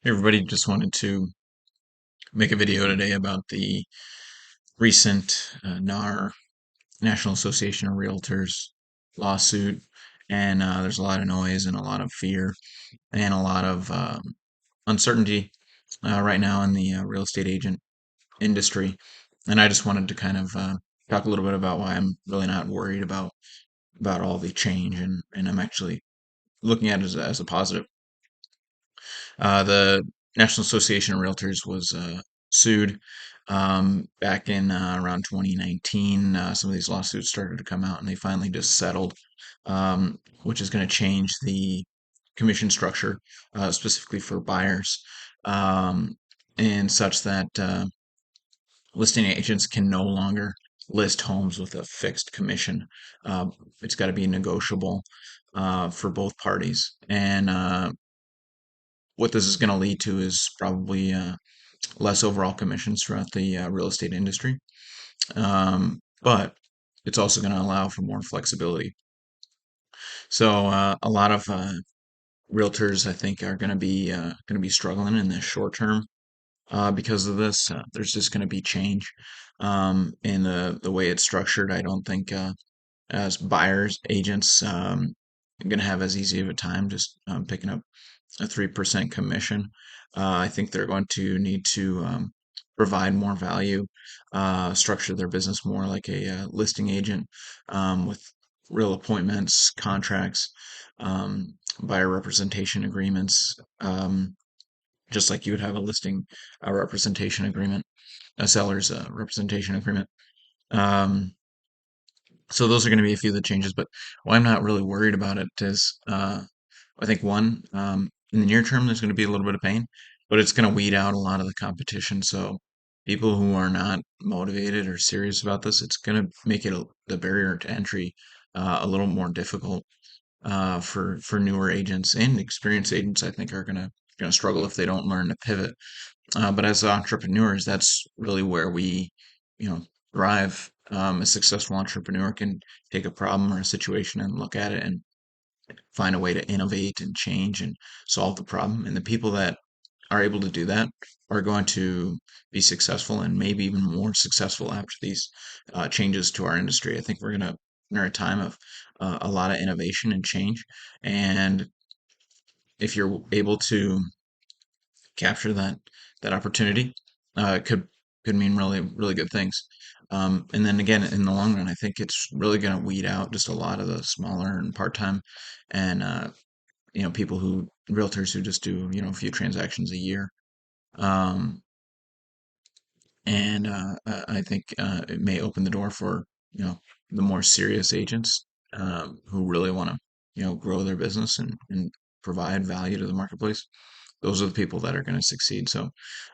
Hey everybody, just wanted to make a video today about the recent NAR, National Association of Realtors lawsuit. And there's a lot of noise and a lot of fear and a lot of uncertainty right now in the real estate agent industry. And I just wanted to kind of talk a little bit about why I'm really not worried about all the change, and I'm actually looking at it as a positive. The National Association of Realtors was sued back in around 2019. Some of these lawsuits started to come out, and they finally just settled, which is going to change the commission structure specifically for buyers, and such that listing agents can no longer list homes with a fixed commission. Uh, it's got to be negotiable for both parties, and what this is going to lead to is probably less overall commissions throughout the real estate industry. But it's also going to allow for more flexibility. So a lot of realtors, I think, are going to be struggling in the short term because of this. There's just going to be change in the way it's structured. I don't think as buyers agents going to have as easy of a time just picking up a 3% commission. I think they're going to need to provide more value, structure their business more like a listing agent with real appointments, contracts, buyer representation agreements, just like you would have a listing representation agreement, a seller's representation agreement. Um, so those are going to be a few of the changes, but why I'm not really worried about it is I think one, in the near term, there's going to be a little bit of pain, but it's going to weed out a lot of the competition. So people who are not motivated or serious about this, it's going to make the barrier to entry a little more difficult for newer agents and experienced agents. I think are going to struggle if they don't learn to pivot. But as entrepreneurs, that's really where we, thrive. A successful entrepreneur can take a problem or a situation and look at it and find a way to innovate and change and solve the problem. And the people that are able to do that are going to be successful and maybe even more successful after these changes to our industry. I think we're in a time of a lot of innovation and change. And if you're able to capture that opportunity, it could mean really really good things. And then again, in the long run, I think it's really going to weed out just a lot of the smaller and part time and people who realtors who just do a few transactions a year. Um, and I think it may open the door for the more serious agents who really want to grow their business and provide value to the marketplace. Those are the people that are going to succeed. So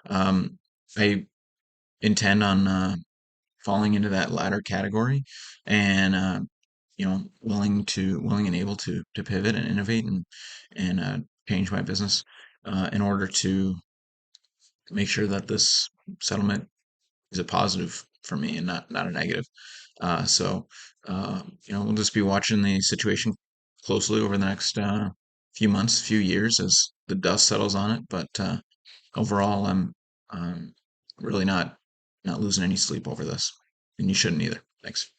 um, I intend on falling into that latter category, and willing and able to pivot and innovate and change my business in order to make sure that this settlement is a positive for me and not a negative. So we'll just be watching the situation closely over the next few months, few years as the dust settles on it. But overall, I'm really not losing any sleep over this, and you shouldn't either. Thanks.